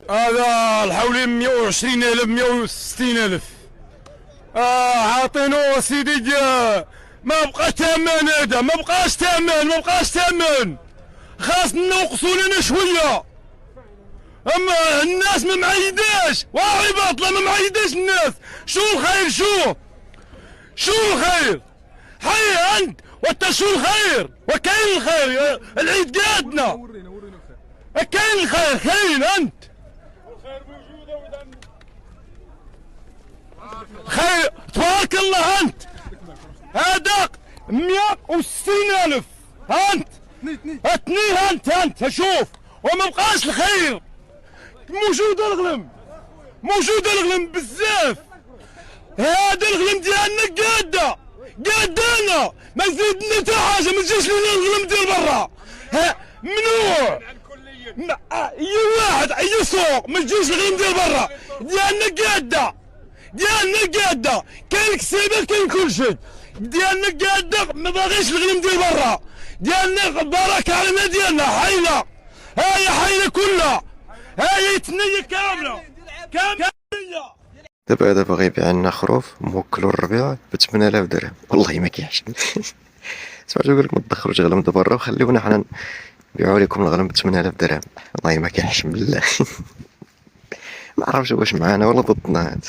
هذا الحولين 120,000 160,000. عاطينو سيدي. ما بقاش تامن هذا، ما بقاش تامن. خاص نوقصوا لنا شويه. اما الناس ما معيداش، واعي باطله ما معيداش الناس. شو الخير؟ شو الخير؟ حي انت وانت شو الخير؟ وكاين الخير؟ العيد قادنا. كاين الخير، كاين انت. خير تبارك الله انت. هذاك 160,000 انت. اثنين انت شوف. وما بقاش الخير. موجود الغلم بزاف. هذا الغلم ديالنا قادنا. ما زيدنا حتى حاجه، ما تجيش لنا الغلم ديال برا. ممنوع. اي واحد اي سوق ما تجيش الغلم ديال برا. ديالنا قاده. كاين كسيبه كاين كل شيء. ديالنا قاده، ما باغيش الغلم ديال برا. ديالنا بركه على ديالنا حيله. هاي حيله كلها. هاي تنية كامله. دابا هذا باغي يبيع لنا خروف موكلو الربيع ب 8000 درهم. والله ما كيحشم. سمعتو يقول لك ما تدخلوش غنم دا برا وخليونا حنا نبيعو لكم الغنم ب 8000 درهم. والله ما كيحشم بالله. ما عرفتش واش معانا ولا ضدنا هاد.